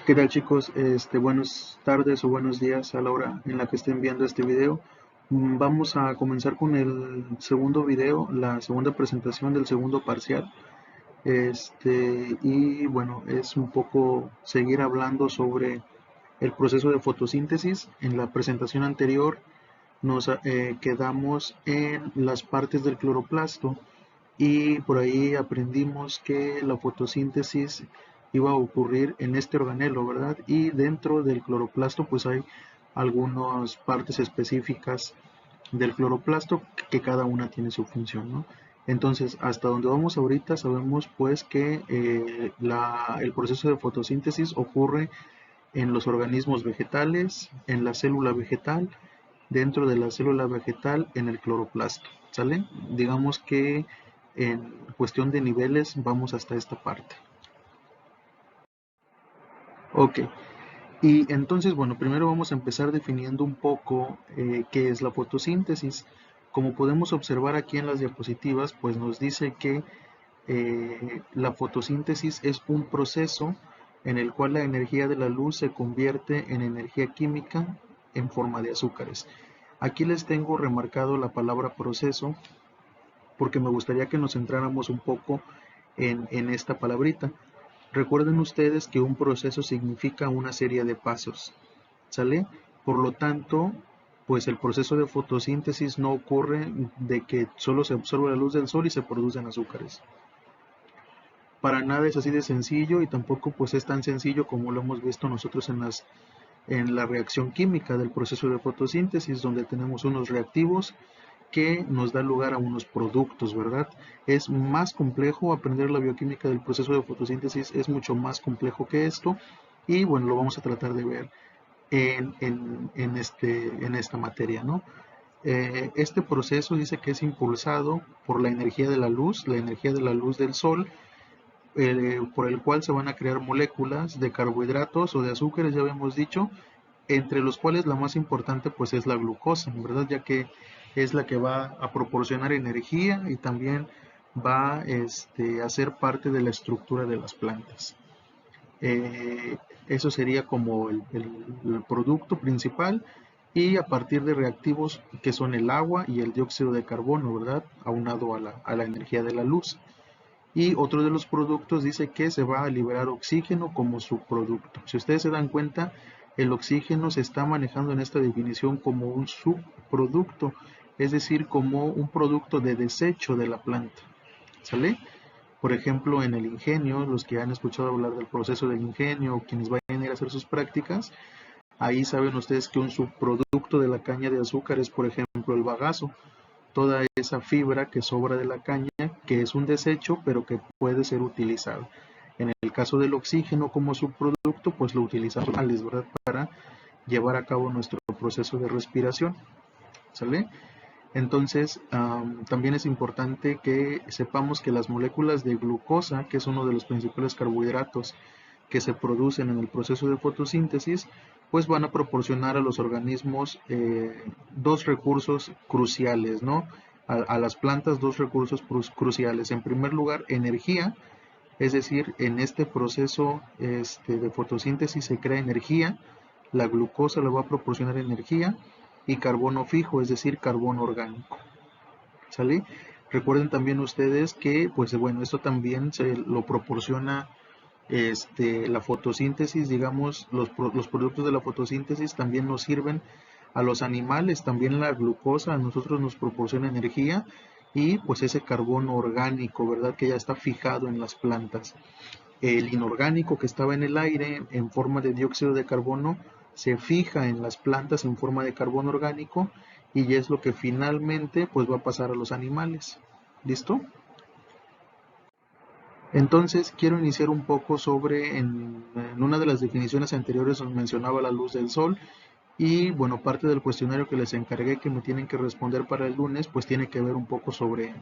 ¿Qué tal, chicos? Buenas tardes o buenos días a la hora en la que estén viendo este video. Vamos a comenzar con el segundo video, la segunda presentación del segundo parcial. Y bueno, es un poco seguir hablando sobre el proceso de fotosíntesis. En la presentación anterior nos quedamos en las partes del cloroplasto y por ahí aprendimos que la fotosíntesis iba a ocurrir en este organelo, ¿verdad? Y dentro del cloroplasto pues hay algunas partes específicas del cloroplasto que cada una tiene su función, ¿no? Entonces, hasta donde vamos ahorita sabemos pues que el proceso de fotosíntesis ocurre en los organismos vegetales, en la célula vegetal, dentro de la célula vegetal, en el cloroplasto, ¿sale? Digamos que en cuestión de niveles vamos hasta esta parte. Ok, y entonces, bueno, primero vamos a empezar definiendo un poco qué es la fotosíntesis. Como podemos observar aquí en las diapositivas, pues nos dice que la fotosíntesis es un proceso en el cual la energía de la luz se convierte en energía química en forma de azúcares. Aquí les tengo remarcado la palabra proceso porque me gustaría que nos centráramos un poco en esta palabrita. Recuerden ustedes que un proceso significa una serie de pasos, ¿sale? Por lo tanto, pues el proceso de fotosíntesis no ocurre de que solo se absorbe la luz del sol y se producen azúcares. Para nada es así de sencillo y tampoco pues es tan sencillo como lo hemos visto nosotros en la reacción química del proceso de fotosíntesis, donde tenemos unos reactivos que nos da lugar a unos productos, ¿verdad? Es más complejo aprender la bioquímica del proceso de fotosíntesis, es mucho más complejo que esto y bueno, lo vamos a tratar de ver en esta materia, ¿no? Este proceso dice que es impulsado por la energía de la luz del sol, por el cual se van a crear moléculas de carbohidratos o de azúcares, ya habíamos dicho, entre los cuales la más importante pues es la glucosa, ¿verdad? Ya que es la que va a proporcionar energía y también va a ser parte de la estructura de las plantas. Eso sería como el producto principal y a partir de reactivos que son el agua y el dióxido de carbono, ¿verdad? Aunado a la energía de la luz. Y otro de los productos dice que se va a liberar oxígeno como subproducto. Si ustedes se dan cuenta, el oxígeno se está manejando en esta definición como un subproducto, es decir, como un producto de desecho de la planta. ¿Sale? Por ejemplo, en el ingenio, los que han escuchado hablar del proceso del ingenio o quienes vayan a ir a hacer sus prácticas, ahí saben ustedes que un subproducto de la caña de azúcar es, por ejemplo, el bagazo, toda esa fibra que sobra de la caña, que es un desecho, pero que puede ser utilizado. En el caso del oxígeno como subproducto, pues lo utilizamos, ¿verdad? Para llevar a cabo nuestro proceso de respiración, ¿sale? Entonces, también es importante que sepamos que las moléculas de glucosa, que es uno de los principales carbohidratos que se producen en el proceso de fotosíntesis, pues van a proporcionar a los organismos dos recursos cruciales, ¿no? A las plantas dos recursos cruciales. En primer lugar, energía, es decir, en este proceso de fotosíntesis se crea energía, la glucosa le va a proporcionar energía y carbono fijo, es decir, carbono orgánico. ¿Sale? Recuerden también ustedes que, pues bueno, esto también se lo proporciona la fotosíntesis, digamos, los productos de la fotosíntesis también nos sirven a los animales, también la glucosa a nosotros nos proporciona energía y pues ese carbono orgánico, ¿verdad? Que ya está fijado en las plantas. El inorgánico que estaba en el aire en forma de dióxido de carbono se fija en las plantas en forma de carbono orgánico y es lo que finalmente pues va a pasar a los animales. ¿Listo? Entonces quiero iniciar un poco sobre, en una de las definiciones anteriores nos mencionaba la luz del sol y bueno, parte del cuestionario que les encargué que me tienen que responder para el lunes, pues tiene que ver un poco sobre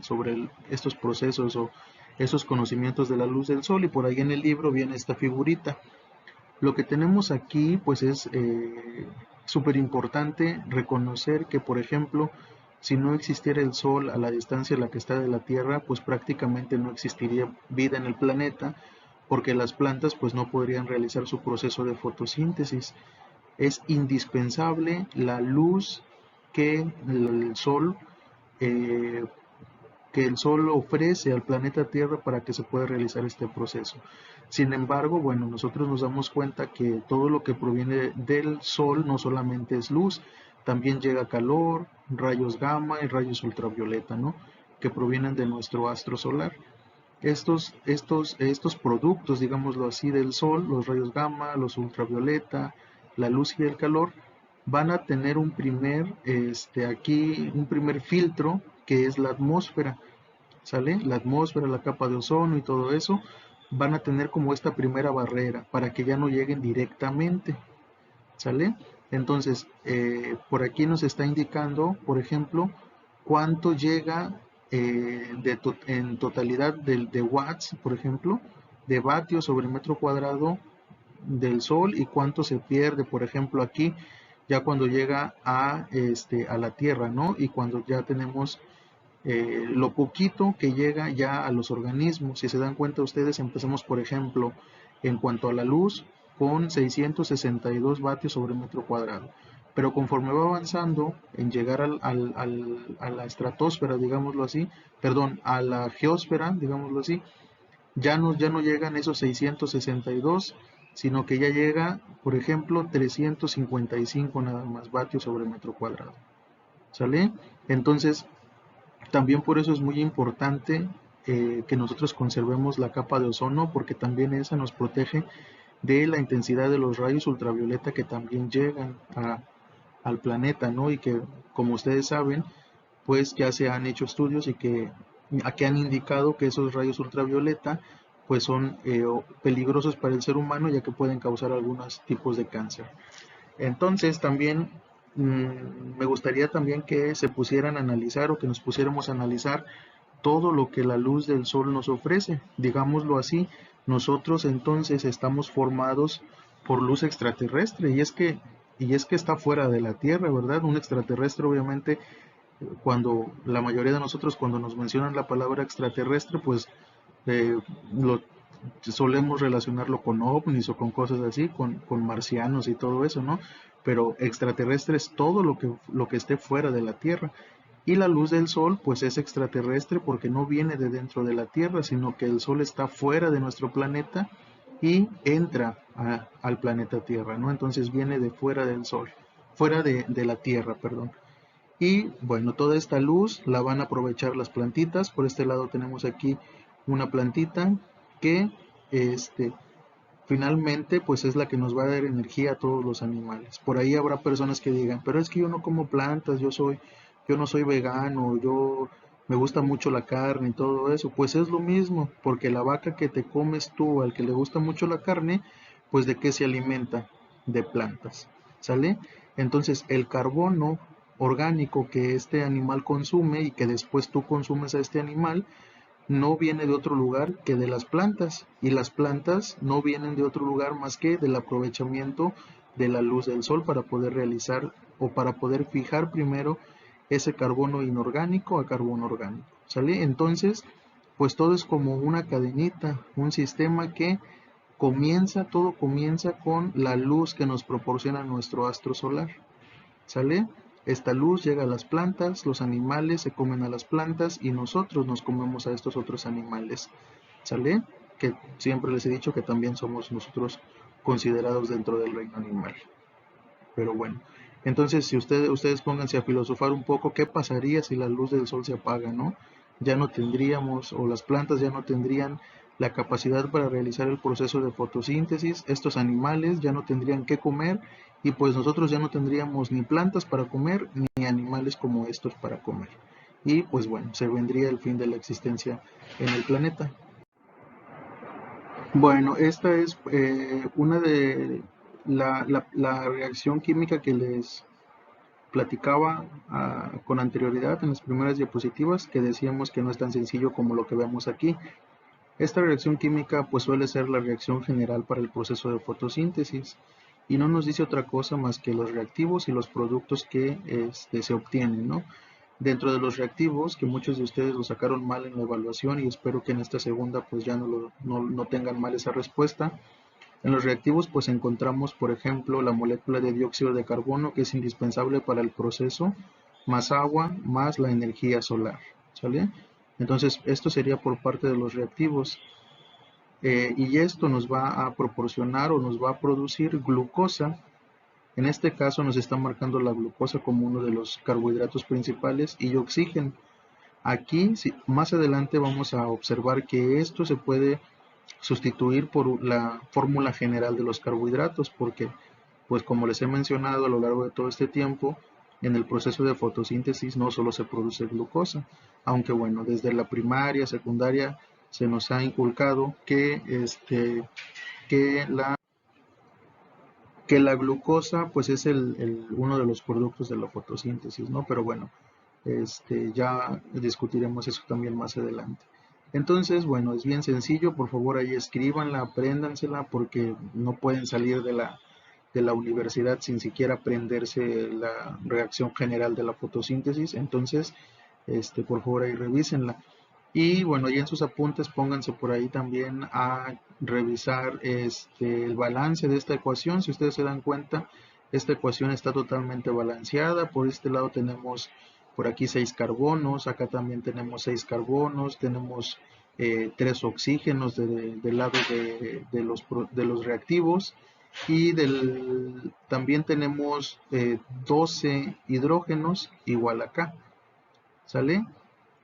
estos procesos o esos conocimientos de la luz del sol y por ahí en el libro viene esta figurita. Lo que tenemos aquí pues es súper importante reconocer que por ejemplo si no existiera el Sol a la distancia a la que está de la Tierra pues prácticamente no existiría vida en el planeta porque las plantas pues no podrían realizar su proceso de fotosíntesis. Es indispensable la luz que el sol eh, que el Sol ofrece al planeta Tierra para que se pueda realizar este proceso. Sin embargo, bueno, nosotros nos damos cuenta que todo lo que proviene del Sol no solamente es luz, también llega calor, rayos gamma y rayos ultravioleta, ¿no? Que provienen de nuestro astro solar. Estos productos, digámoslo así, del Sol, los rayos gamma, los ultravioleta, la luz y el calor, van a tener un primer filtro que es la atmósfera, ¿sale? La atmósfera, la capa de ozono y todo eso van a tener como esta primera barrera para que ya no lleguen directamente, ¿sale? Entonces, por aquí nos está indicando, por ejemplo, cuánto llega en totalidad de watts, por ejemplo, de vatios sobre metro cuadrado del Sol y cuánto se pierde, por ejemplo, aquí, ya cuando llega a la Tierra, ¿no? Y cuando ya tenemos lo poquito que llega ya a los organismos. Si se dan cuenta ustedes, empezamos, por ejemplo, en cuanto a la luz, con 662 vatios sobre metro cuadrado. Pero conforme va avanzando en llegar a la estratosfera, digámoslo así, perdón, a la geósfera, digámoslo así, ya no llegan esos 662, sino que ya llega, por ejemplo, 355 nada más vatios sobre metro cuadrado. ¿Sale? Entonces, también por eso es muy importante que nosotros conservemos la capa de ozono, porque también esa nos protege de la intensidad de los rayos ultravioleta que también llegan al planeta, ¿no? Y que, como ustedes saben, pues ya se han hecho estudios y que aquí han indicado que esos rayos ultravioleta pues son peligrosos para el ser humano, ya que pueden causar algunos tipos de cáncer. Entonces también me gustaría también que se pusieran a analizar o que nos pusiéramos a analizar todo lo que la luz del sol nos ofrece. Digámoslo así, nosotros entonces estamos formados por luz extraterrestre y es que está fuera de la Tierra, ¿verdad? Un extraterrestre obviamente cuando la mayoría de nosotros cuando nos mencionan la palabra extraterrestre, pues eh, lo solemos relacionarlo con ovnis o con cosas así, con marcianos y todo eso, ¿no? Pero extraterrestre es todo lo que esté fuera de la Tierra. Y la luz del sol, pues es extraterrestre porque no viene de dentro de la Tierra, sino que el sol está fuera de nuestro planeta y entra al planeta Tierra, ¿no? Entonces viene de fuera del sol, fuera de la Tierra, perdón. Y bueno, toda esta luz la van a aprovechar las plantitas. Por este lado tenemos aquí una plantita que este, finalmente pues es la que nos va a dar energía a todos los animales. Por ahí habrá personas que digan, pero es que yo no como plantas, yo no soy vegano, yo me gusta mucho la carne y todo eso. Pues es lo mismo, porque la vaca que te comes tú, al que le gusta mucho la carne, pues ¿de qué se alimenta? De plantas, ¿sale? Entonces el carbono orgánico que este animal consume y que después tú consumes a este animal, no viene de otro lugar que de las plantas, y las plantas no vienen de otro lugar más que del aprovechamiento de la luz del sol para poder realizar o para poder fijar primero ese carbono inorgánico a carbono orgánico, ¿sale? Entonces, pues todo es como una cadenita, un sistema que todo comienza con la luz que nos proporciona nuestro astro solar, ¿sale? Esta luz llega a las plantas, los animales se comen a las plantas y nosotros nos comemos a estos otros animales, ¿sale? Que siempre les he dicho que también somos nosotros considerados dentro del reino animal. Pero bueno, entonces si ustedes pónganse a filosofar un poco, ¿qué pasaría si la luz del sol se apaga, no? Ya no tendríamos, o las plantas ya no tendrían la capacidad para realizar el proceso de fotosíntesis, estos animales ya no tendrían que comer y pues nosotros ya no tendríamos ni plantas para comer ni animales como estos para comer. Y pues bueno, se vendría el fin de la existencia en el planeta. Bueno, esta es una de la reacción química que les platicaba con anterioridad en las primeras diapositivas, que decíamos que no es tan sencillo como lo que vemos aquí. Esta reacción química pues suele ser la reacción general para el proceso de fotosíntesis y no nos dice otra cosa más que los reactivos y los productos que se obtienen, ¿no? Dentro de los reactivos, que muchos de ustedes lo sacaron mal en la evaluación y espero que en esta segunda pues ya no tengan mal esa respuesta. En los reactivos pues encontramos, por ejemplo, la molécula de dióxido de carbono, que es indispensable para el proceso, más agua, más la energía solar, ¿sale? Entonces esto sería por parte de los reactivos. Y esto nos va a proporcionar o nos va a producir glucosa. En este caso nos está marcando la glucosa como uno de los carbohidratos principales y oxígeno. Aquí más adelante vamos a observar que esto se puede sustituir por la fórmula general de los carbohidratos, porque pues como les he mencionado a lo largo de todo este tiempo, en el proceso de fotosíntesis no solo se produce glucosa, aunque bueno, desde la primaria, secundaria se nos ha inculcado que la, que la glucosa pues es uno de los productos de la fotosíntesis, ¿no? Pero bueno, ya discutiremos eso también más adelante. Entonces, bueno, es bien sencillo, por favor ahí escríbanla, apréndansela, porque no pueden salir de la universidad sin siquiera aprenderse la reacción general de la fotosíntesis. Entonces, por favor ahí revísenla. Y bueno, ya en sus apuntes pónganse por ahí también a revisar el balance de esta ecuación. Si ustedes se dan cuenta, esta ecuación está totalmente balanceada. Por este lado tenemos por aquí 6 carbonos, acá también tenemos 6 carbonos, tenemos 3 oxígenos del lado de los reactivos y también tenemos 12 hidrógenos igual acá, ¿sale?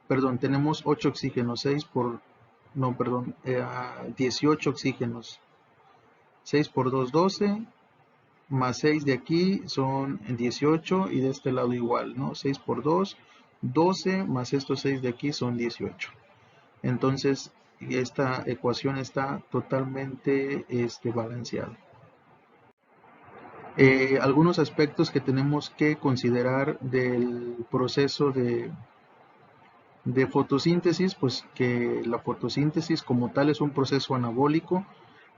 Perdón, tenemos 8 oxígenos, 18 oxígenos, 6 por 2, 12, más 6 de aquí son 18 y de este lado igual, ¿no? 6 por 2, 12, más estos 6 de aquí son 18. Entonces, esta ecuación está totalmente balanceada. Algunos aspectos que tenemos que considerar del proceso de fotosíntesis, pues que la fotosíntesis como tal es un proceso anabólico.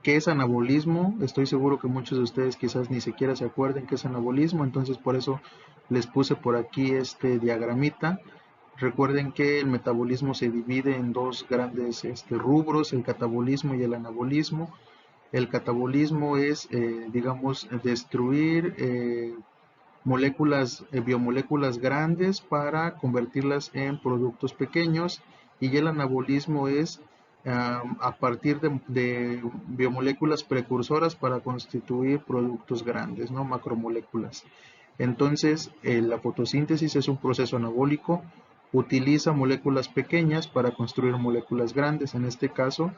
¿Qué es anabolismo? Estoy seguro que muchos de ustedes quizás ni siquiera se acuerden qué es anabolismo, entonces por eso les puse por aquí este diagramita. Recuerden que el metabolismo se divide en dos grandes rubros, el catabolismo y el anabolismo. El catabolismo es, digamos, destruir biomoléculas grandes para convertirlas en productos pequeños, y el anabolismo es a partir de biomoléculas precursoras para constituir productos grandes, ¿no? Macromoléculas. Entonces, la fotosíntesis es un proceso anabólico, utiliza moléculas pequeñas para construir moléculas grandes, en este caso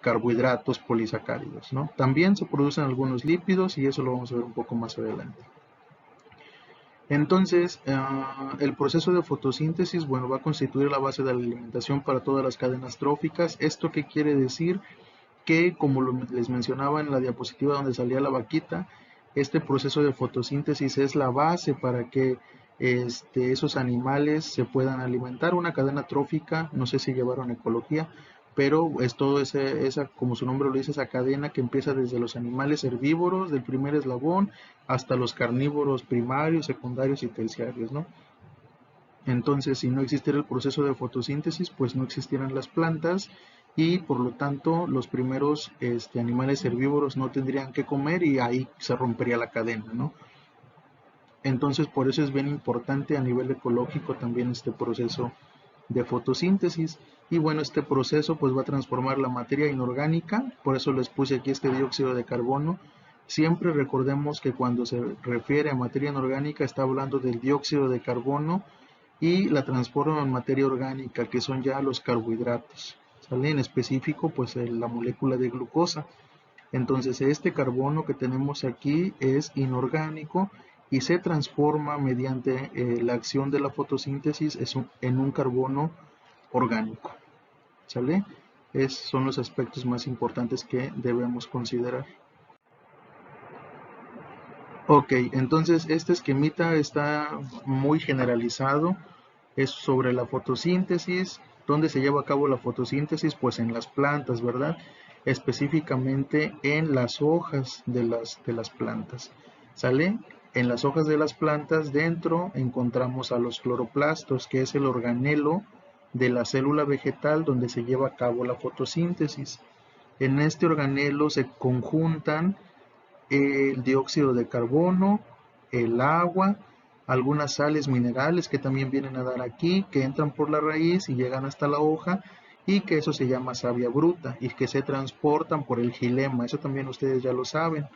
carbohidratos polisacáridos, ¿no? También se producen algunos lípidos y eso lo vamos a ver un poco más adelante. Entonces, el proceso de fotosíntesis, bueno, va a constituir la base de la alimentación para todas las cadenas tróficas. ¿Esto qué quiere decir? Que, como les mencionaba en la diapositiva donde salía la vaquita, este proceso de fotosíntesis es la base para que esos animales se puedan alimentar. Una cadena trófica, no sé si llevaron ecología, pero es todo esa, como su nombre lo dice, esa cadena que empieza desde los animales herbívoros del primer eslabón hasta los carnívoros primarios, secundarios y terciarios, ¿no? Entonces, si no existiera el proceso de fotosíntesis, pues no existieran las plantas y por lo tanto los primeros animales herbívoros no tendrían que comer y ahí se rompería la cadena, ¿no? Entonces, por eso es bien importante a nivel ecológico también este proceso de fotosíntesis. Y bueno, este proceso pues va a transformar la materia inorgánica, por eso les puse aquí este dióxido de carbono. Siempre recordemos que cuando se refiere a materia inorgánica está hablando del dióxido de carbono y la transforma en materia orgánica, que son ya los carbohidratos, ¿sale? En específico pues la molécula de glucosa. Entonces este carbono que tenemos aquí es inorgánico y se transforma mediante la acción de la fotosíntesis en un carbono orgánico, ¿sale? Son los aspectos más importantes que debemos considerar. Ok, entonces este esquemita está muy generalizado, es sobre la fotosíntesis. ¿Dónde se lleva a cabo la fotosíntesis? Pues en las plantas, ¿verdad? Específicamente en las hojas de las plantas, ¿sale? En las hojas de las plantas dentro encontramos a los cloroplastos, que es el organelo de la célula vegetal donde se lleva a cabo la fotosíntesis. En este organelo se conjuntan el dióxido de carbono, el agua, algunas sales minerales que también vienen a dar aquí, que entran por la raíz y llegan hasta la hoja, y que eso se llama savia bruta y que se transportan por el xilema. Eso también ustedes ya lo saben.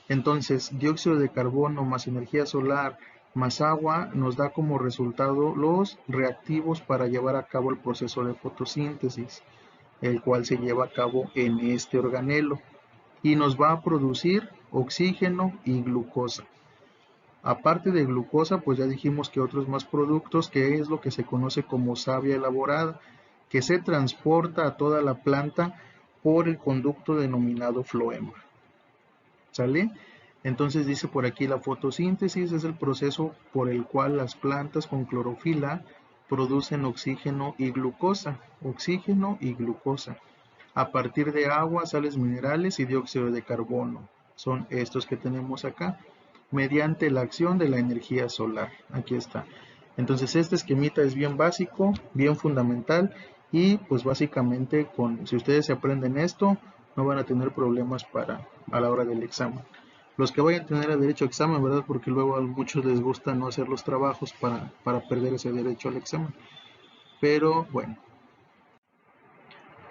Entonces, dióxido de carbono más energía solar más agua nos da como resultado los reactivos para llevar a cabo el proceso de fotosíntesis, el cual se lleva a cabo en este organelo y nos va a producir oxígeno y glucosa. Aparte de glucosa, pues ya dijimos que otros más productos, que es lo que se conoce como savia elaborada, que se transporta a toda la planta por el conducto denominado floema. ¿Sale? Entonces dice por aquí, la fotosíntesis es el proceso por el cual las plantas con clorofila producen oxígeno y glucosa, a partir de agua, sales minerales y dióxido de carbono. Son estos que tenemos acá, mediante la acción de la energía solar. Aquí está. Entonces este esquemita es bien básico, bien fundamental, y pues básicamente si ustedes se aprenden esto, no van a tener problemas a la hora del examen. Los que vayan a tener derecho a examen, ¿verdad? Porque luego a muchos les gusta no hacer los trabajos para perder ese derecho al examen. Pero bueno.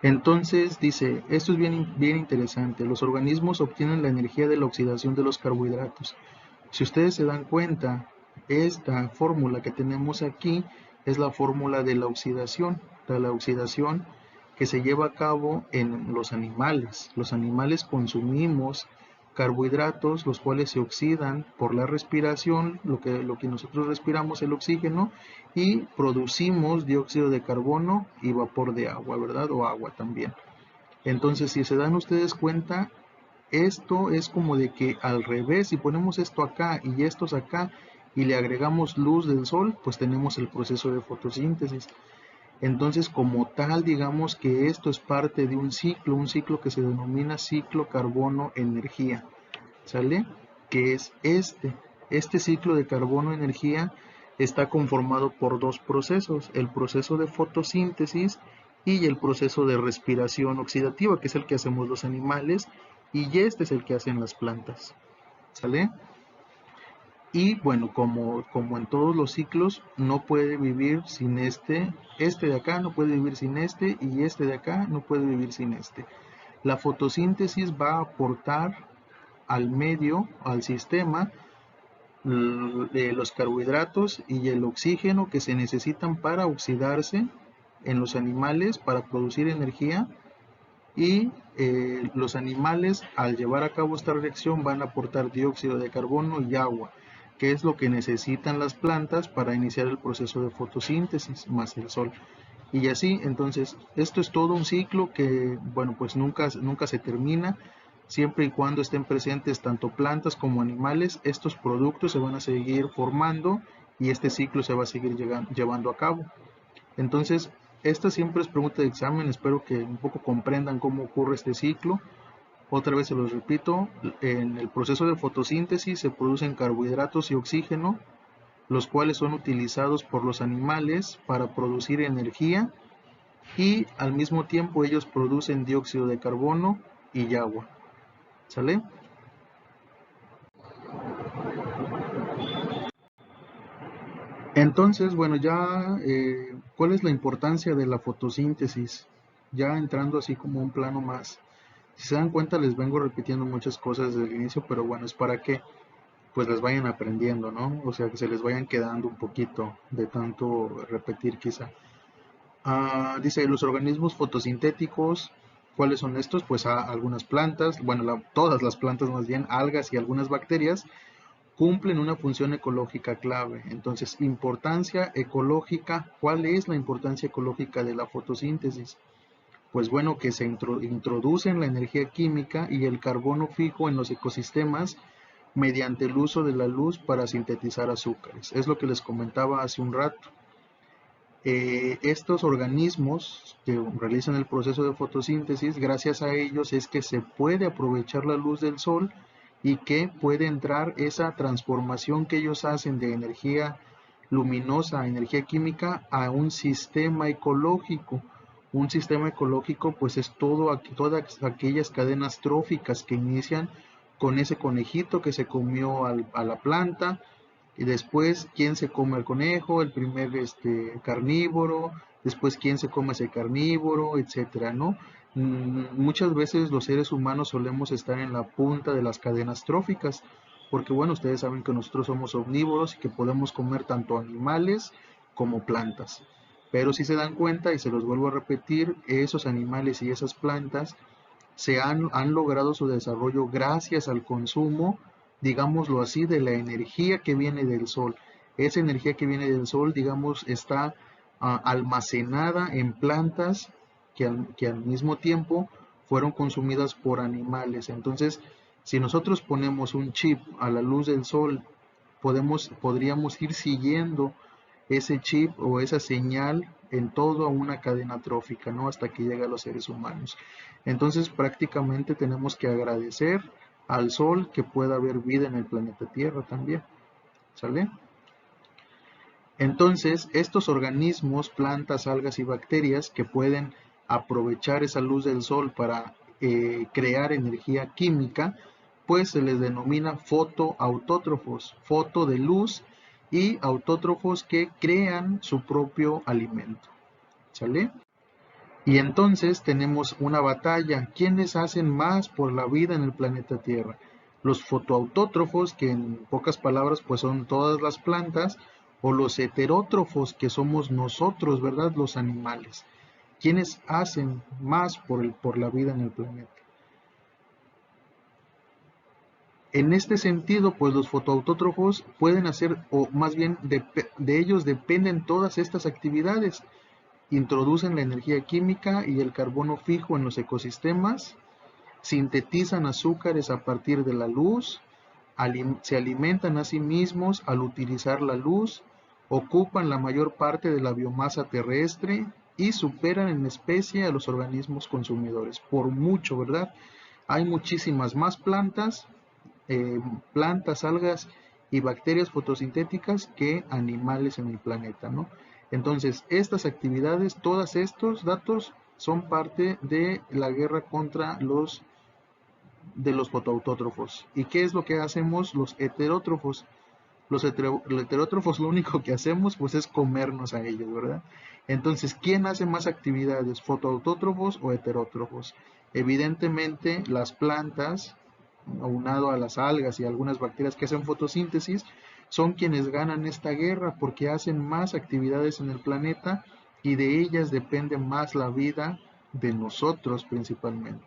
Entonces dice, esto es bien interesante, los organismos obtienen la energía de la oxidación de los carbohidratos. Si ustedes se dan cuenta, esta fórmula que tenemos aquí es la fórmula de la oxidación que se lleva a cabo en los animales. Los animales consumimos carbohidratos, los cuales se oxidan por la respiración, lo que nosotros respiramos, el oxígeno, y producimos dióxido de carbono y vapor de agua, ¿verdad? O agua también. Entonces, si se dan ustedes cuenta, esto es como de que al revés, si ponemos esto acá y estos acá y le agregamos luz del sol, pues tenemos el proceso de fotosíntesis. Entonces, como tal, digamos que esto es parte de un ciclo que se denomina ciclo carbono-energía, ¿sale? Que es este. Este ciclo de carbono-energía está conformado por dos procesos, el proceso de fotosíntesis y el proceso de respiración oxidativa, que es el que hacemos los animales, y este es el que hacen las plantas, ¿sale? Y bueno, como en todos los ciclos, no puede vivir sin este de acá no puede vivir sin este, y este de acá no puede vivir sin este. La fotosíntesis va a aportar al medio, al sistema, de los carbohidratos y el oxígeno que se necesitan para oxidarse en los animales para producir energía, y los animales, al llevar a cabo esta reacción, van a aportar dióxido de carbono y agua, que es lo que necesitan las plantas para iniciar el proceso de fotosíntesis, más el sol. Y así, entonces, esto es todo un ciclo que, bueno, pues nunca se termina. Siempre y cuando estén presentes tanto plantas como animales, estos productos se van a seguir formando y este ciclo se va a seguir llevando a cabo. Entonces, esta siempre es pregunta de examen, espero que un poco comprendan cómo ocurre este ciclo. Otra vez se los repito, en el proceso de fotosíntesis se producen carbohidratos y oxígeno, los cuales son utilizados por los animales para producir energía, y al mismo tiempo ellos producen dióxido de carbono y agua. ¿Sale? Entonces, bueno, ya, ¿cuál es la importancia de la fotosíntesis? Ya entrando así como un plano más. Si se dan cuenta, les vengo repitiendo muchas cosas desde el inicio, pero bueno, es para que pues les vayan aprendiendo, ¿no? O sea, que se les vayan quedando un poquito de tanto repetir quizá. Dice, los organismos fotosintéticos, ¿cuáles son estos? Pues algunas plantas, bueno, todas las plantas más bien, algas y algunas bacterias, cumplen una función ecológica clave. Entonces, importancia ecológica, ¿cuál es la importancia ecológica de la fotosíntesis? Pues bueno, que se introducen la energía química y el carbono fijo en los ecosistemas mediante el uso de la luz para sintetizar azúcares. Es lo que les comentaba hace un rato. Estos organismos que realizan el proceso de fotosíntesis, gracias a ellos es que se puede aprovechar la luz del sol y que puede entrar esa transformación que ellos hacen de energía luminosa a energía química a un sistema ecológico. Un sistema ecológico pues es todas aquellas cadenas tróficas que inician con ese conejito que se comió a la planta, y después quién se come el conejo, el primer carnívoro, después quién se come ese carnívoro, etcétera, ¿no? Muchas veces los seres humanos solemos estar en la punta de las cadenas tróficas, porque bueno, ustedes saben que nosotros somos omnívoros y que podemos comer tanto animales como plantas. Pero si se dan cuenta, y se los vuelvo a repetir, esos animales y esas plantas han logrado su desarrollo gracias al consumo, digámoslo así, de la energía que viene del sol. Esa energía que viene del sol, digamos, está almacenada en plantas que al mismo tiempo fueron consumidas por animales. Entonces, si nosotros ponemos un chip a la luz del sol, podríamos ir siguiendo ese chip o esa señal en toda una cadena trófica, ¿no? Hasta que llega a los seres humanos. Entonces, prácticamente tenemos que agradecer al Sol que pueda haber vida en el planeta Tierra también, ¿sale? Entonces, estos organismos, plantas, algas y bacterias que pueden aprovechar esa luz del Sol para crear energía química, pues se les denomina fotoautótrofos, foto de luz, y autótrofos que crean su propio alimento, ¿sale? Y entonces tenemos una batalla. ¿Quiénes hacen más por la vida en el planeta Tierra? Los fotoautótrofos, que en pocas palabras pues son todas las plantas, o los heterótrofos, que somos nosotros, ¿verdad? Los animales. ¿Quiénes hacen más por la vida en el planeta? En este sentido, pues los fotoautótrofos pueden hacer, o más bien de ellos dependen todas estas actividades. Introducen la energía química y el carbono fijo en los ecosistemas, sintetizan azúcares a partir de la luz, se alimentan a sí mismos al utilizar la luz, ocupan la mayor parte de la biomasa terrestre y superan en especie a los organismos consumidores. Por mucho, ¿verdad? Hay muchísimas más plantas, algas y bacterias fotosintéticas que animales en el planeta, ¿no? Entonces, estas actividades, todos estos datos son parte de la guerra contra los fotoautótrofos. ¿Y qué es lo que hacemos los heterótrofos? Los heterótrofos lo único que hacemos pues es comernos a ellos, ¿verdad? Entonces, ¿quién hace más actividades, fotoautótrofos o heterótrofos? Evidentemente las plantas, aunado a las algas y algunas bacterias que hacen fotosíntesis, son quienes ganan esta guerra porque hacen más actividades en el planeta y de ellas depende más la vida de nosotros principalmente.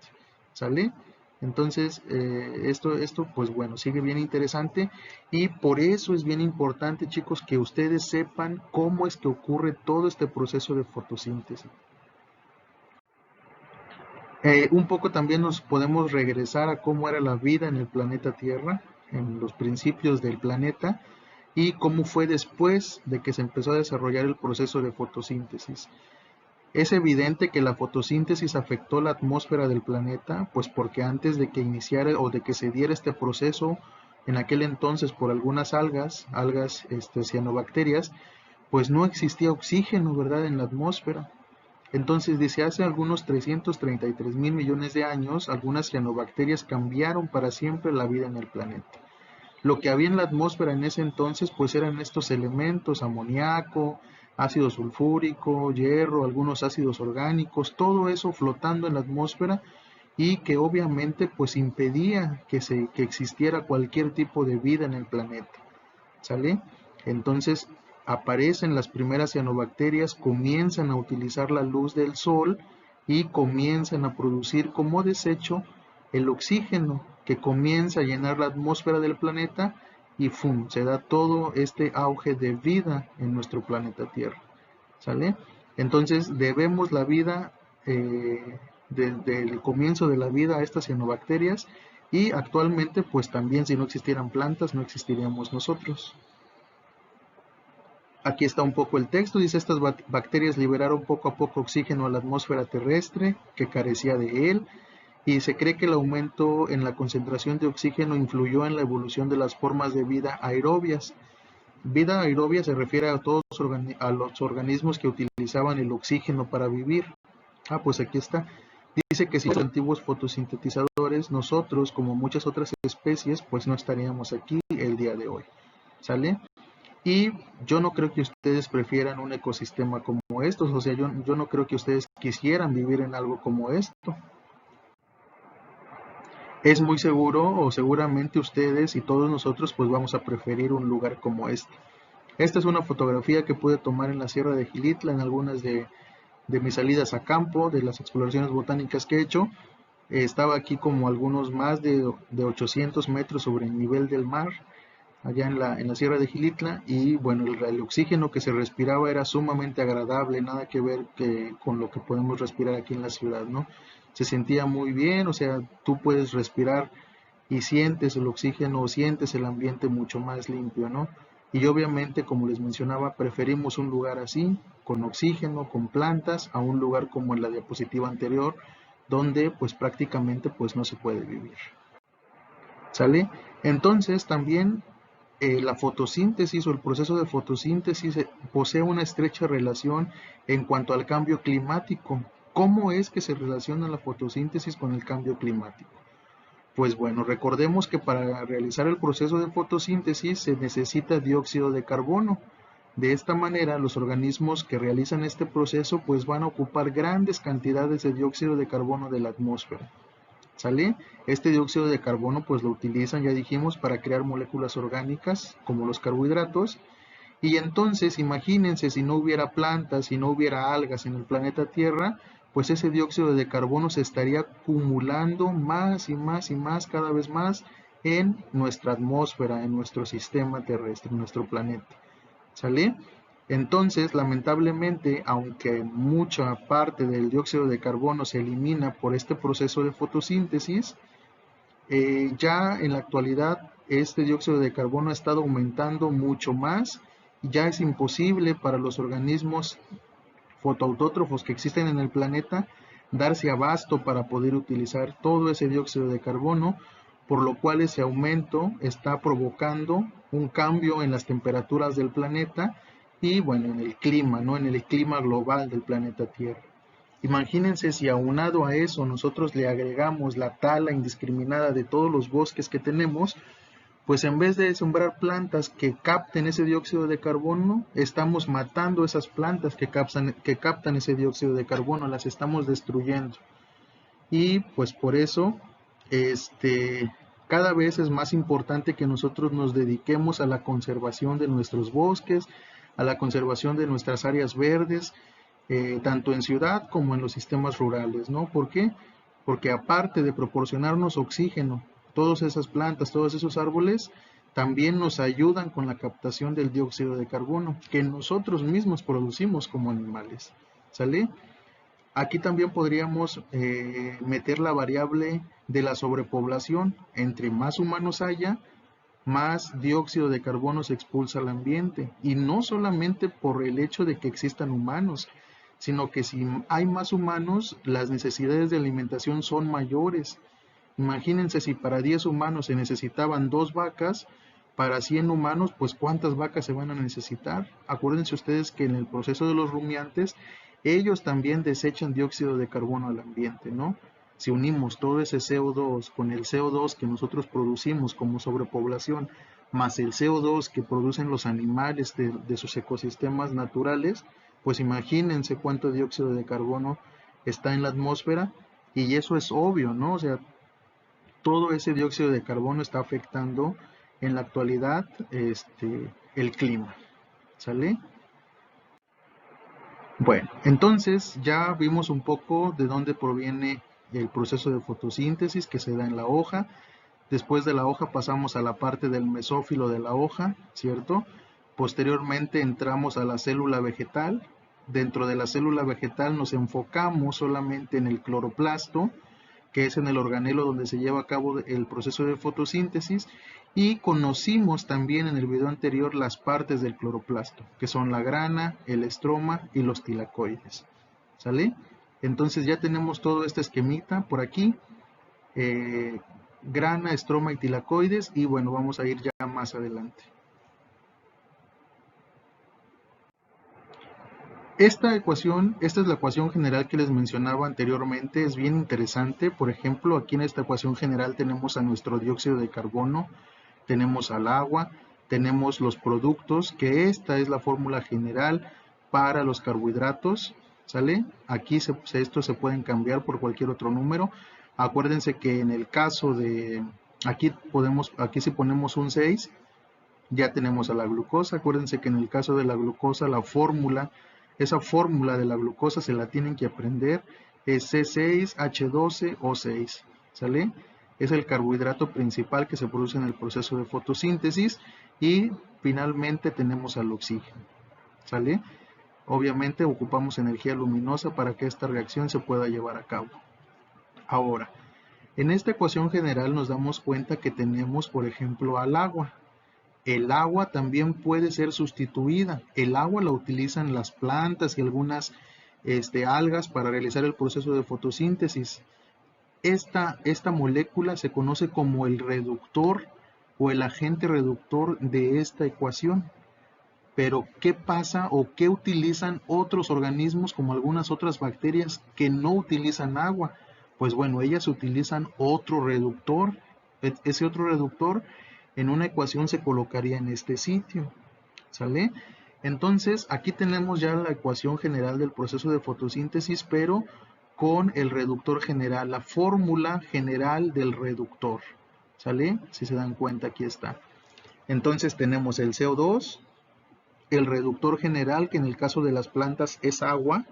¿Sale? Entonces, esto pues bueno, sigue bien interesante y por eso es bien importante, chicos, que ustedes sepan cómo es que ocurre todo este proceso de fotosíntesis. Un poco también nos podemos regresar a cómo era la vida en el planeta Tierra, en los principios del planeta, y cómo fue después de que se empezó a desarrollar el proceso de fotosíntesis. Es evidente que la fotosíntesis afectó la atmósfera del planeta, pues porque antes de que iniciara o de que se diera este proceso, en aquel entonces por algunas algas cianobacterias, pues no existía oxígeno, ¿verdad?, en la atmósfera. Entonces, desde hace algunos 333 mil millones de años, algunas cianobacterias cambiaron para siempre la vida en el planeta. Lo que había en la atmósfera en ese entonces, pues eran estos elementos, amoníaco, ácido sulfúrico, hierro, algunos ácidos orgánicos, todo eso flotando en la atmósfera y que obviamente pues impedía que existiera cualquier tipo de vida en el planeta. ¿Sale? Entonces aparecen las primeras cianobacterias, comienzan a utilizar la luz del sol y comienzan a producir como desecho el oxígeno que comienza a llenar la atmósfera del planeta y ¡fum! Se da todo este auge de vida en nuestro planeta Tierra. ¿Sale? Entonces debemos la vida desde el comienzo de la vida a estas cianobacterias y actualmente pues también si no existieran plantas no existiríamos nosotros. Aquí está un poco el texto, dice estas bacterias liberaron poco a poco oxígeno a la atmósfera terrestre que carecía de él y se cree que el aumento en la concentración de oxígeno influyó en la evolución de las formas de vida aerobias. Vida aerobia se refiere a todos los organismos que utilizaban el oxígeno para vivir. Ah, pues aquí está. Dice que si los antiguos fotosintetizadores, nosotros, como muchas otras especies, pues no estaríamos aquí el día de hoy. ¿Sale? Y yo no creo que ustedes prefieran un ecosistema como estos, o sea, yo no creo que ustedes quisieran vivir en algo como esto. Es muy seguro, o seguramente ustedes y todos nosotros pues vamos a preferir un lugar como este. Esta es una fotografía que pude tomar en la Sierra de Gilitla, en algunas de mis salidas a campo, de las exploraciones botánicas que he hecho. Estaba aquí como algunos más de 800 metros sobre el nivel del mar, allá en la Sierra de Gilitla, y bueno, el oxígeno que se respiraba era sumamente agradable, nada que ver con lo que podemos respirar aquí en la ciudad, ¿no? Se sentía muy bien, o sea, tú puedes respirar y sientes el oxígeno, o sientes el ambiente mucho más limpio, ¿no? Y obviamente, como les mencionaba, preferimos un lugar así, con oxígeno, con plantas, a un lugar como en la diapositiva anterior, donde pues prácticamente pues no se puede vivir. ¿Sale? Entonces también la fotosíntesis o el proceso de fotosíntesis posee una estrecha relación en cuanto al cambio climático. ¿Cómo es que se relaciona la fotosíntesis con el cambio climático? Pues bueno, recordemos que para realizar el proceso de fotosíntesis se necesita dióxido de carbono. De esta manera, los organismos que realizan este proceso pues van a ocupar grandes cantidades de dióxido de carbono de la atmósfera. ¿Sale? Este dióxido de carbono pues lo utilizan, ya dijimos, para crear moléculas orgánicas como los carbohidratos. Y entonces imagínense si no hubiera plantas, si no hubiera algas en el planeta Tierra, pues ese dióxido de carbono se estaría acumulando más y más y más, cada vez más en nuestra atmósfera, en nuestro sistema terrestre, en nuestro planeta. ¿Sale? Entonces, lamentablemente, aunque mucha parte del dióxido de carbono se elimina por este proceso de fotosíntesis, ya en la actualidad este dióxido de carbono ha estado aumentando mucho más y ya es imposible para los organismos fotoautótrofos que existen en el planeta darse abasto para poder utilizar todo ese dióxido de carbono, por lo cual ese aumento está provocando un cambio en las temperaturas del planeta y bueno, en el clima, ¿no? En el clima global del planeta Tierra. Imagínense si aunado a eso nosotros le agregamos la tala indiscriminada de todos los bosques que tenemos, pues en vez de sembrar plantas que capten ese dióxido de carbono, estamos matando esas plantas que captan ese dióxido de carbono, las estamos destruyendo. Y pues por eso, cada vez es más importante que nosotros nos dediquemos a la conservación de nuestros bosques, a la conservación de nuestras áreas verdes, tanto en ciudad como en los sistemas rurales, ¿no? ¿Por qué? Porque aparte de proporcionarnos oxígeno, todas esas plantas, todos esos árboles, también nos ayudan con la captación del dióxido de carbono que nosotros mismos producimos como animales, ¿sale? Aquí también podríamos meter la variable de la sobrepoblación. Entre más humanos haya, más dióxido de carbono se expulsa al ambiente. Y no solamente por el hecho de que existan humanos, sino que si hay más humanos, las necesidades de alimentación son mayores. Imagínense si para 10 humanos se necesitaban 2 vacas, para 100 humanos, pues ¿cuántas vacas se van a necesitar? Acuérdense ustedes que en el proceso de los rumiantes, ellos también desechan dióxido de carbono al ambiente, ¿no? Si unimos todo ese CO2 con el CO2 que nosotros producimos como sobrepoblación, más el CO2 que producen los animales de sus ecosistemas naturales, pues imagínense cuánto dióxido de carbono está en la atmósfera, y eso es obvio, ¿no? O sea, todo ese dióxido de carbono está afectando en la actualidad el clima. ¿Sale? Bueno, entonces ya vimos un poco de dónde proviene el proceso de fotosíntesis que se da en la hoja. Después de la hoja pasamos a la parte del mesófilo de la hoja, ¿cierto? Posteriormente entramos a la célula vegetal. Dentro de la célula vegetal nos enfocamos solamente en el cloroplasto, que es en el organelo donde se lleva a cabo el proceso de fotosíntesis, y conocimos también en el video anterior las partes del cloroplasto, que son la grana, el estroma y los tilacoides. ¿Sale? Entonces ya tenemos todo este esquemita por aquí. grana, estroma y tilacoides, y bueno, vamos a ir ya más adelante. Esta es la ecuación general que les mencionaba anteriormente, es bien interesante. Por ejemplo, aquí en esta ecuación general tenemos a nuestro dióxido de carbono, tenemos al agua, tenemos los productos, que esta es la fórmula general para los carbohidratos, ¿sale? Aquí estos se pueden cambiar por cualquier otro número. Acuérdense que en el caso de, aquí si ponemos un 6, ya tenemos a la glucosa. Acuérdense que en el caso de la glucosa, esa fórmula de la glucosa se la tienen que aprender, es C6H12O6, ¿sale? Es el carbohidrato principal que se produce en el proceso de fotosíntesis, y finalmente tenemos al oxígeno, ¿sale? Obviamente ocupamos energía luminosa para que esta reacción se pueda llevar a cabo. Ahora, en esta ecuación general nos damos cuenta que tenemos, por ejemplo, al agua. El agua también puede ser sustituida. El agua la utilizan las plantas y algunas algas para realizar el proceso de fotosíntesis. Esta molécula se conoce como el reductor o el agente reductor de esta ecuación. Pero, ¿qué pasa o qué utilizan otros organismos como algunas otras bacterias que no utilizan agua? Pues bueno, ellas utilizan otro reductor. Ese otro reductor en una ecuación se colocaría en este sitio, ¿sale? Entonces, aquí tenemos ya la ecuación general del proceso de fotosíntesis, pero con el reductor general, la fórmula general del reductor, ¿sale? Si se dan cuenta, aquí está. Entonces tenemos el CO2, el reductor general, que en el caso de las plantas es agua,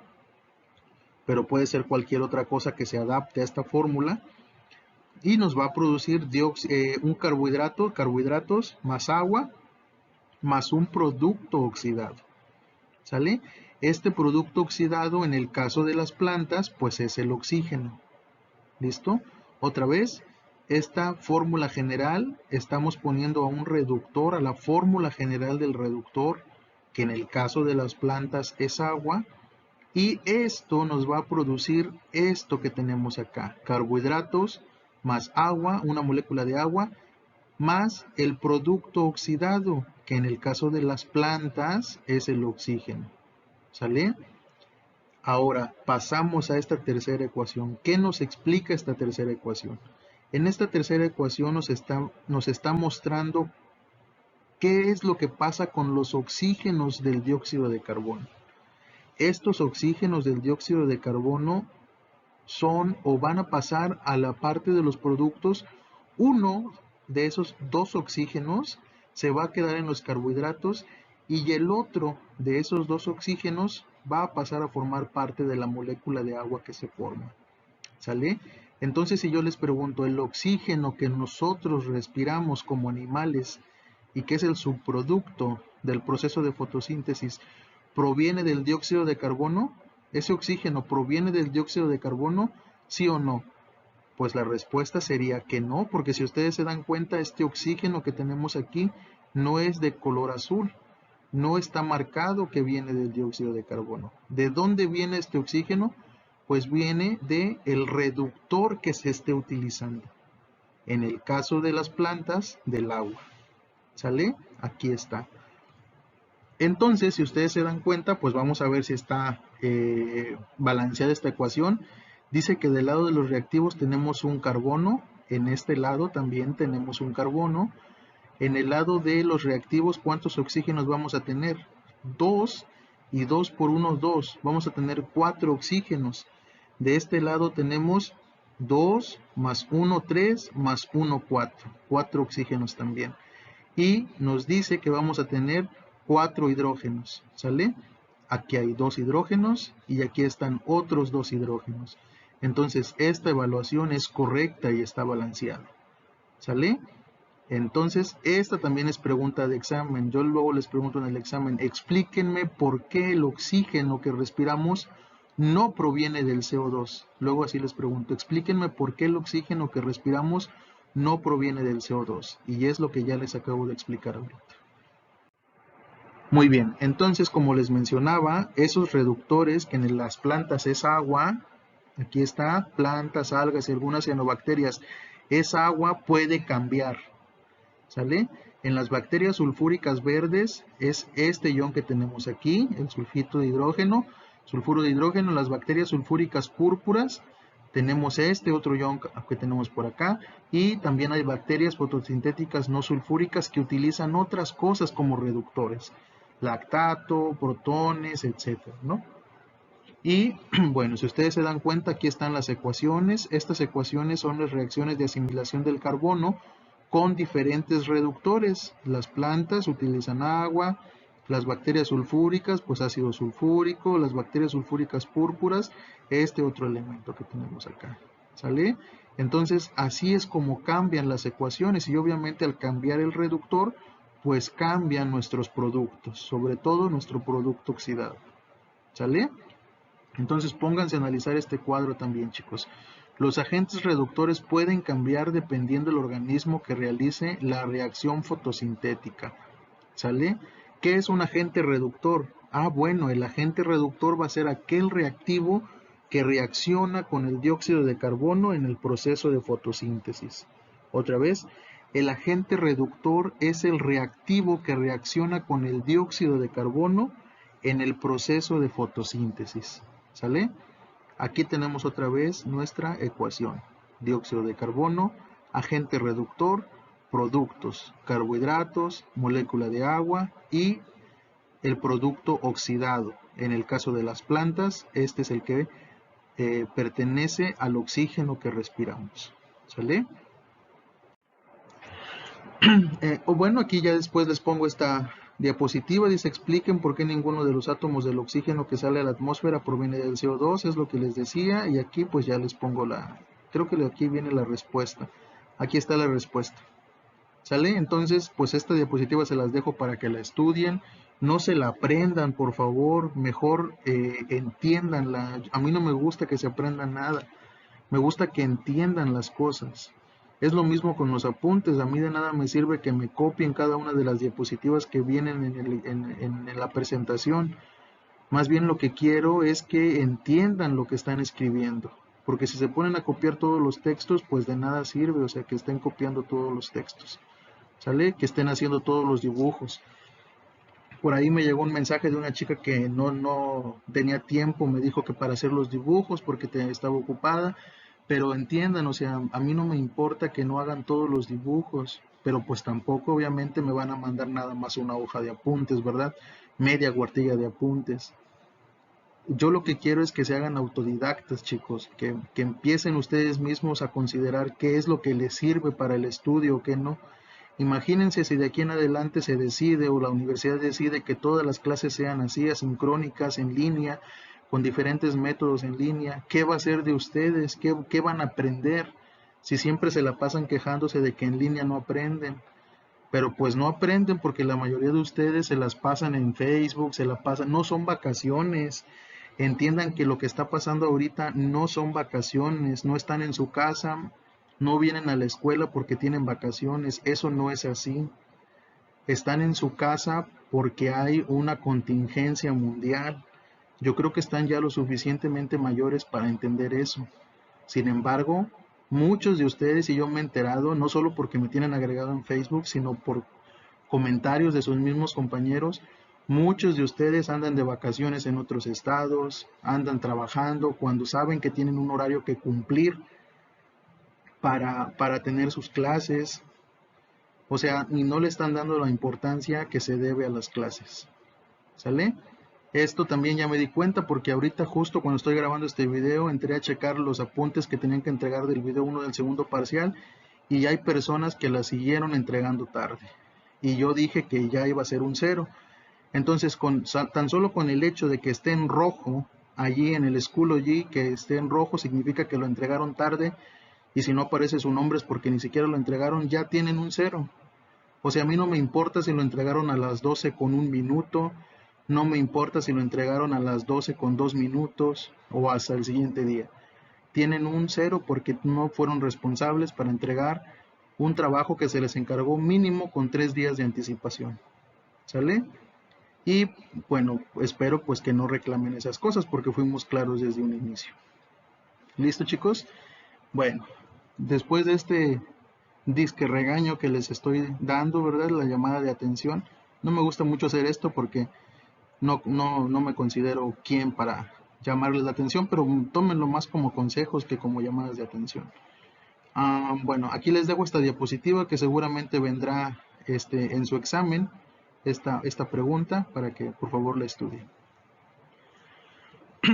pero puede ser cualquier otra cosa que se adapte a esta fórmula, y nos va a producir un carbohidratos más agua, más un producto oxidado, ¿sale? Este producto oxidado en el caso de las plantas, pues es el oxígeno. ¿Listo? Otra vez, esta fórmula general, estamos poniendo a un reductor, a la fórmula general del reductor, que en el caso de las plantas es agua, y esto nos va a producir esto que tenemos acá, carbohidratos más agua, una molécula de agua, más el producto oxidado, que en el caso de las plantas es el oxígeno, ¿sale? Ahora pasamos a esta tercera ecuación. ¿Qué nos explica esta tercera ecuación? En esta tercera ecuación nos está mostrando qué es lo que pasa con los oxígenos del dióxido de carbono. Estos oxígenos del dióxido de carbono son o van a pasar a la parte de los productos. Uno de esos dos oxígenos se va a quedar en los carbohidratos, y el otro de esos dos oxígenos va a pasar a formar parte de la molécula de agua que se forma, ¿sale? Entonces, si yo les pregunto, el oxígeno que nosotros respiramos como animales y que es el subproducto del proceso de fotosíntesis, ¿proviene del dióxido de carbono? ¿Ese oxígeno proviene del dióxido de carbono? ¿Sí o no? Pues la respuesta sería que no, porque si ustedes se dan cuenta, este oxígeno que tenemos aquí no es de color azul, no está marcado que viene del dióxido de carbono. ¿De dónde viene este oxígeno? Pues viene del reductor que se esté utilizando. En el caso de las plantas, del agua. ¿Sale? Aquí está. Entonces, si ustedes se dan cuenta, pues vamos a ver si está balanceada esta ecuación. Dice que del lado de los reactivos tenemos un carbono, en este lado también tenemos un carbono. En el lado de los reactivos, ¿cuántos oxígenos vamos a tener? 2, y 2 por 1, 2. Vamos a tener 4 oxígenos. De este lado tenemos 2 más 1, 3 más 1, 4. 4 oxígenos también. Y nos dice que vamos a tener 4 hidrógenos, ¿sale? Aquí hay 2 hidrógenos y aquí están otros 2 hidrógenos. Entonces, esta evaluación es correcta y está balanceada, ¿sale? Entonces, esta también es pregunta de examen. Yo luego les pregunto en el examen, explíquenme por qué el oxígeno que respiramos no proviene del CO2. Luego así les pregunto, explíquenme por qué el oxígeno que respiramos no proviene del CO2. Y es lo que ya les acabo de explicar ahorita. Muy bien, entonces como les mencionaba, esos reductores que en las plantas es agua, Aquí está, plantas, algas y algunas cianobacterias. Esa agua puede cambiar, ¿sale? En las bacterias sulfúricas verdes es este ion que tenemos aquí, el sulfito de hidrógeno, sulfuro de hidrógeno. En las bacterias sulfúricas púrpuras tenemos este otro ion que tenemos por acá, y también hay bacterias fotosintéticas no sulfúricas que utilizan otras cosas como reductores, lactato, protones, etcétera, ¿no? Y bueno, si ustedes se dan cuenta, aquí están las ecuaciones. Estas ecuaciones son las reacciones de asimilación del carbono con diferentes reductores. Las plantas utilizan agua, las bacterias sulfúricas, pues ácido sulfúrico, las bacterias sulfúricas púrpuras, este otro elemento que tenemos acá. ¿Sale? Entonces, así es como cambian las ecuaciones, y obviamente al cambiar el reductor, pues cambian nuestros productos, sobre todo nuestro producto oxidado. ¿Sale? Entonces pónganse a analizar este cuadro también, chicos. Los agentes reductores pueden cambiar dependiendo del organismo que realice la reacción fotosintética. ¿Sale? ¿Qué es un agente reductor? Ah, bueno, el agente reductor va a ser aquel reactivo que reacciona con el dióxido de carbono en el proceso de fotosíntesis. Otra vez, el agente reductor es el reactivo que reacciona con el dióxido de carbono en el proceso de fotosíntesis. ¿Sale? Aquí tenemos otra vez nuestra ecuación. Dióxido de carbono, agente reductor, productos, carbohidratos, molécula de agua y el producto oxidado. En el caso de las plantas, este es el que pertenece al oxígeno que respiramos. ¿Sale? Bueno, aquí ya después les pongo esta diapositiva. Dice: expliquen por qué ninguno de los átomos del oxígeno que sale a la atmósfera proviene del CO2. Es lo que les decía. Y aquí pues ya les pongo creo que aquí viene la respuesta. Aquí está la respuesta. ¿Sale? Entonces, pues esta diapositiva se las dejo para que la estudien. No se la aprendan, por favor. Mejor entiéndanla. A mí no me gusta que se aprendan nada. Me gusta que entiendan las cosas. Es lo mismo con los apuntes. A mí de nada me sirve que me copien cada una de las diapositivas que vienen en la presentación. Más bien lo que quiero es que entiendan lo que están escribiendo. Porque si se ponen a copiar todos los textos, pues de nada sirve. O sea, que estén copiando todos los textos. ¿Sale? Que estén haciendo todos los dibujos. Por ahí me llegó un mensaje de una chica que no tenía tiempo. Me dijo que para hacer los dibujos porque estaba ocupada. Pero entiendan, o sea, a mí no me importa que no hagan todos los dibujos, pero pues tampoco obviamente me van a mandar nada más una hoja de apuntes, ¿verdad? Media cuartilla de apuntes. Yo lo que quiero es que se hagan autodidactas, chicos, que empiecen ustedes mismos a considerar qué es lo que les sirve para el estudio, qué no. Imagínense si de aquí en adelante se decide, o la universidad decide, que todas las clases sean así, asincrónicas, en línea, con diferentes métodos en línea. ¿Qué va a ser de ustedes? ¿Qué van a aprender? Si siempre se la pasan quejándose de que en línea no aprenden. Pero pues no aprenden porque la mayoría de ustedes se las pasan en Facebook, se la pasan, no son vacaciones. Entiendan que lo que está pasando ahorita no son vacaciones, no están en su casa, no vienen a la escuela porque tienen vacaciones. Eso no es así. Están en su casa porque hay una contingencia mundial. Yo creo que están ya lo suficientemente mayores para entender eso. Sin embargo, muchos de ustedes, y yo me he enterado, no solo porque me tienen agregado en Facebook, sino por comentarios de sus mismos compañeros, muchos de ustedes andan de vacaciones en otros estados, andan trabajando cuando saben que tienen un horario que cumplir para tener sus clases. O sea, y no le están dando la importancia que se debe a las clases. ¿Sale? Esto también ya me di cuenta porque ahorita justo cuando estoy grabando este video entré a checar los apuntes que tenían que entregar del video 1 del segundo parcial, y hay personas que la siguieron entregando tarde. Y yo dije que ya iba a ser un 0. Entonces, tan solo con el hecho de que esté en rojo allí en el Schoology, que esté en rojo significa que lo entregaron tarde, y si no aparece su nombre es porque ni siquiera lo entregaron, ya tienen un 0. O sea, a mí no me importa si lo entregaron a las 12 con 1 minuto, no me importa si lo entregaron a las 12 con 2 minutos o hasta el siguiente día. Tienen un 0 porque no fueron responsables para entregar un trabajo que se les encargó mínimo con 3 días de anticipación. ¿Sale? Y bueno, espero pues que no reclamen esas cosas porque fuimos claros desde un inicio. ¿Listo, chicos? Bueno, después de este disque regaño que les estoy dando, ¿verdad? La llamada de atención. No me gusta mucho hacer esto porque no me considero quien para llamarles la atención, pero tómenlo más como consejos que como llamadas de atención. Bueno, aquí les dejo esta diapositiva que seguramente vendrá en su examen, esta pregunta, para que por favor la estudien.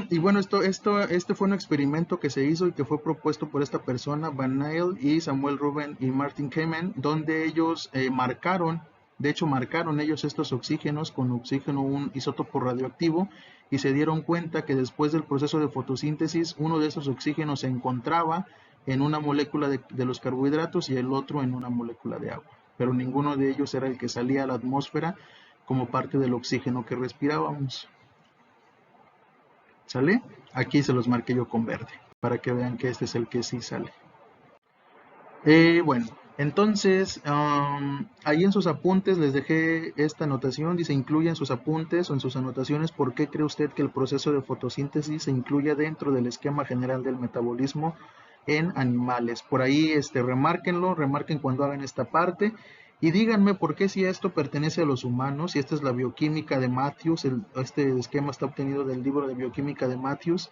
Y bueno, este fue un experimento que se hizo y que fue propuesto por esta persona, Van Nile y Samuel Rubin y Martin Kamen, donde ellos marcaron ellos estos oxígenos con oxígeno, un isótopo radioactivo, y se dieron cuenta que después del proceso de fotosíntesis, uno de esos oxígenos se encontraba en una molécula de los carbohidratos y el otro en una molécula de agua. Pero ninguno de ellos era el que salía a la atmósfera como parte del oxígeno que respirábamos. ¿Sale? Aquí se los marqué yo con verde, para que vean que este es el que sí sale. Bueno, entonces, ahí en sus apuntes les dejé esta anotación, dice incluye en sus apuntes o en sus anotaciones por qué cree usted que el proceso de fotosíntesis se incluye dentro del esquema general del metabolismo en animales. Por ahí remárquenlo, remarquen cuando hagan esta parte y díganme por qué si esto pertenece a los humanos, si esta es la bioquímica de Matthews, este esquema está obtenido del libro de bioquímica de Matthews.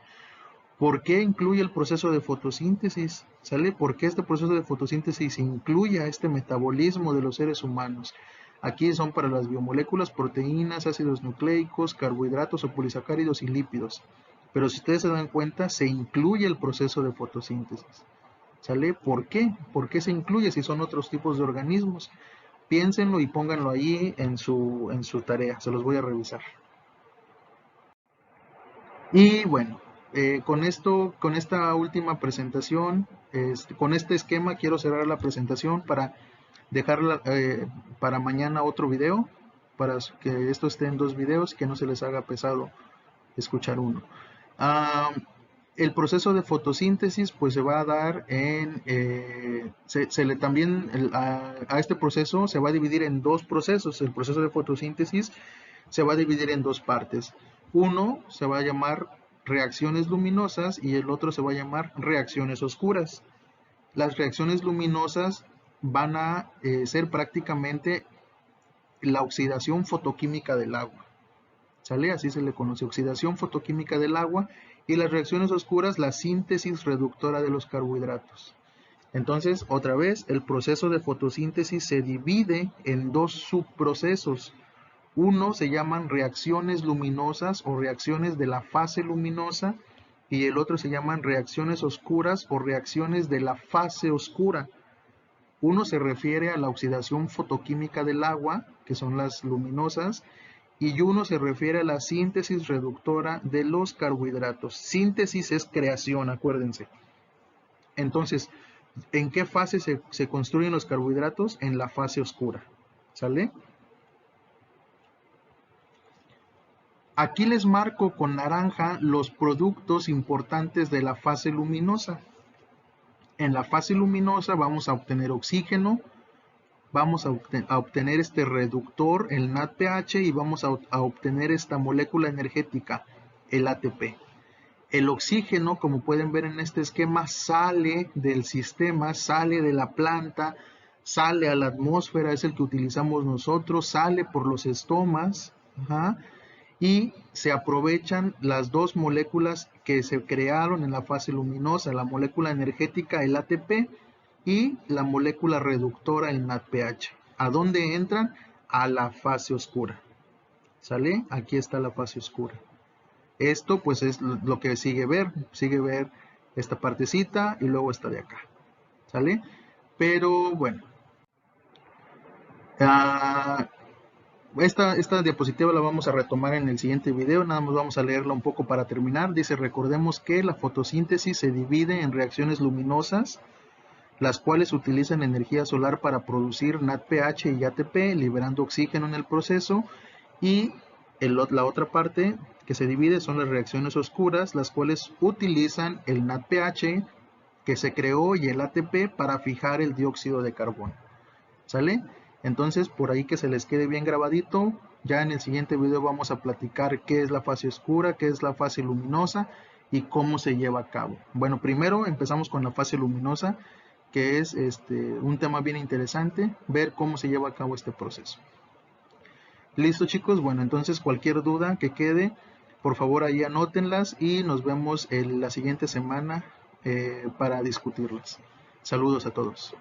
¿Por qué incluye el proceso de fotosíntesis? ¿Sale? ¿Por qué este proceso de fotosíntesis incluye a este metabolismo de los seres humanos? Aquí son para las biomoléculas, proteínas, ácidos nucleicos, carbohidratos o polisacáridos y lípidos. Pero si ustedes se dan cuenta, se incluye el proceso de fotosíntesis. ¿Sale? ¿Por qué? ¿Por qué se incluye si son otros tipos de organismos? Piénsenlo y pónganlo ahí en su tarea. Se los voy a revisar. Y bueno, con esta última presentación, con este esquema quiero cerrar la presentación para dejarla para mañana otro video, para que esto esté en 2 videos, que no se les haga pesado escuchar uno. El proceso de fotosíntesis pues se va a dar a este proceso se va a dividir en 2 procesos. El proceso de fotosíntesis se va a dividir en 2 partes. Uno se va a llamar reacciones luminosas y el otro se va a llamar reacciones oscuras. Las reacciones luminosas van a ser prácticamente la oxidación fotoquímica del agua. ¿Sale? Así se le conoce, oxidación fotoquímica del agua, y las reacciones oscuras, la síntesis reductora de los carbohidratos. Entonces, otra vez, el proceso de fotosíntesis se divide en 2 subprocesos. Uno se llaman reacciones luminosas o reacciones de la fase luminosa, y el otro se llaman reacciones oscuras o reacciones de la fase oscura. Uno se refiere a la oxidación fotoquímica del agua, que son las luminosas, y uno se refiere a la síntesis reductora de los carbohidratos. Síntesis es creación, acuérdense. Entonces, ¿en qué fase se construyen los carbohidratos? En la fase oscura. ¿Sale? Aquí les marco con naranja los productos importantes de la fase luminosa. En la fase luminosa vamos a obtener oxígeno, vamos a obtener este reductor, el NADPH, y vamos a obtener esta molécula energética, el ATP. El oxígeno, como pueden ver en este esquema, sale del sistema, sale de la planta, sale a la atmósfera, es el que utilizamos nosotros, sale por los estomas, y se aprovechan las 2 moléculas que se crearon en la fase luminosa, la molécula energética, el ATP, y la molécula reductora, el NADPH. ¿A dónde entran? A la fase oscura. ¿Sale? Aquí está la fase oscura. Esto pues es lo que sigue ver esta partecita y luego esta de acá. ¿Sale? Pero bueno. Esta diapositiva la vamos a retomar en el siguiente video, nada más vamos a leerla un poco para terminar. Dice, recordemos que la fotosíntesis se divide en reacciones luminosas, las cuales utilizan energía solar para producir NADPH y ATP, liberando oxígeno en el proceso, y la otra parte que se divide son las reacciones oscuras, las cuales utilizan el NADPH que se creó y el ATP para fijar el dióxido de carbono. ¿Sale? Entonces, por ahí que se les quede bien grabadito. Ya en el siguiente video vamos a platicar qué es la fase oscura, qué es la fase luminosa y cómo se lleva a cabo. Bueno, primero empezamos con la fase luminosa, que es un tema bien interesante, ver cómo se lleva a cabo este proceso. Listo, chicos, bueno, entonces cualquier duda que quede, por favor ahí anótenlas y nos vemos la siguiente semana para discutirlas. Saludos a todos.